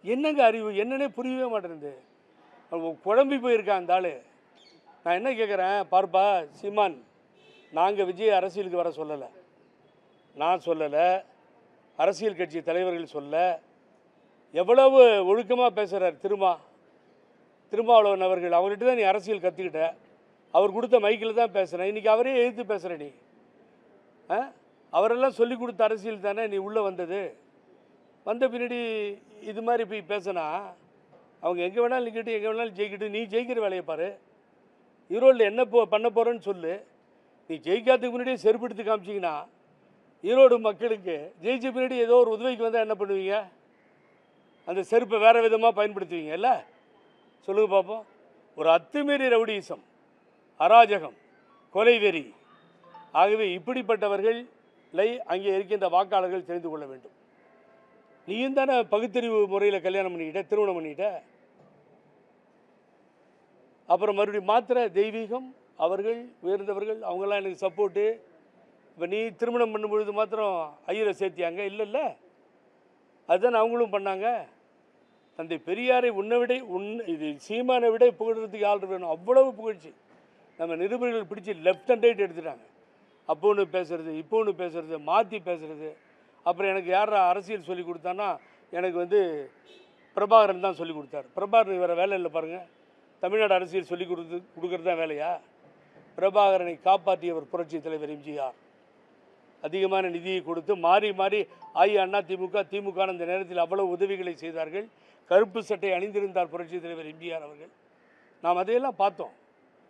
என்னங்க அறிவு என்னன்னே புரியவே மாட்டேங்குது. குழம்பி போயிருக்கான் அந்த ஆள். நான் என்ன கேட்குறேன், பார்ப்பா சீமான், நாங்கள் விஜய் அரசியலுக்கு வர சொல்லலை, நான் சொல்லலை, அரசியல் கட்சி தலைவர்கள் சொல்ல. எவ்வளவு ஒழுக்கமாக பேசுகிறார் திருமாவளவன் அவர்கள். அவர்கிட்ட தான் நீ அரசியல் கற்றுக்கிட்ட, அவர் கொடுத்த மைக்கில் தான் பேசுகிறேன். இன்றைக்கி அவரே எதிர்த்து பேசுகிற நீ. அவரெல்லாம் சொல்லி கொடுத்த அரசியல் தானே நீ உள்ளே வந்தது. வந்த பின்னாடி இது மாதிரி போய் பேசினா அவங்க எங்கே வேணாலும் நிற்கட்டும், எங்கே வேணாலும் ஜெயிக்கட்டும், நீ ஜெயிக்கிற வேலையை பாரு. ஈரோடில் என்ன பண்ண போகிறேன்னு சொல்லு. நீ ஜெயிக்காததுக்கு முன்னாடியே செருப்படுத்தி காமிச்சிங்கன்னா ஈரோடு மக்களுக்கு ஜெயிச்ச பின்னாடி ஏதோ ஒரு உதவிக்கு வந்தால் என்ன பண்ணுவீங்க? அந்த செருப்பை வேறு விதமாக பயன்படுத்துவீங்கல்ல? சொல்லுங்கள் பார்ப்போம். ஒரு அத்துமீறி ரவுடிசம், அராஜகம், கொலைவெறி. ஆகவே இப்படிப்பட்டவர்களை அங்கே இருக்கின்ற வாக்காளர்கள் தெரிந்து கொள்ள வேண்டும். நீயும் தானே பகுத்தறிவு முறையில் கல்யாணம் பண்ணிக்கிட்ட, திருமணம் பண்ணிக்கிட்ட. அப்புறம் மறுபடியும் மாத்திர தெய்வீகம், அவர்கள் உயர்ந்தவர்கள், அவங்கெல்லாம் எனக்கு சப்போர்ட்டு. இப்போ நீ திருமணம் பண்ணும்பொழுது மாத்திரம் ஐயரை சேர்த்தியாங்க? இல்லைல்ல, அதுதான் அவங்களும் பண்ணாங்க. தந்தை பெரியாரை இது சீமானை விட புகழ்கிறதுக்கு ஆள் வேணும். அவ்வளவு புகழ்ச்சி. நம்ம நிருபர்கள் பிடிச்சி லெஃப்ட் அண்ட் ரைட் எடுத்துட்டாங்க. அப்போ ஒன்று பேசுகிறது, இப்போ ஒன்று பேசுகிறது, மாற்றி பேசுகிறது. அப்புறம் எனக்கு யார் அரசியல் சொல்லி கொடுத்தான்னா எனக்கு பிரபாகரன் தான் சொல்லி கொடுத்தார். பிரபாகரன் வேறு வேலை இல்லை பாருங்கள். தமிழ்நாடு அரசியல் சொல்லி கொடுக்கறது தான் வேலையா? பிரபாகரனை காப்பாற்றியவர் புரட்சி தலைவர் எம்ஜிஆர். அதிகமான நிதியை கொடுத்து மாறி மாறி அண்ணா திமுக அந்த நேரத்தில் அவ்வளவு உதவிகளை செய்தார்கள். கருப்பு சட்டை அணிந்திருந்தார் புரட்சி தலைவர் எம்ஜிஆர் அவர்கள். நாம் அதையெல்லாம் பார்த்தோம்.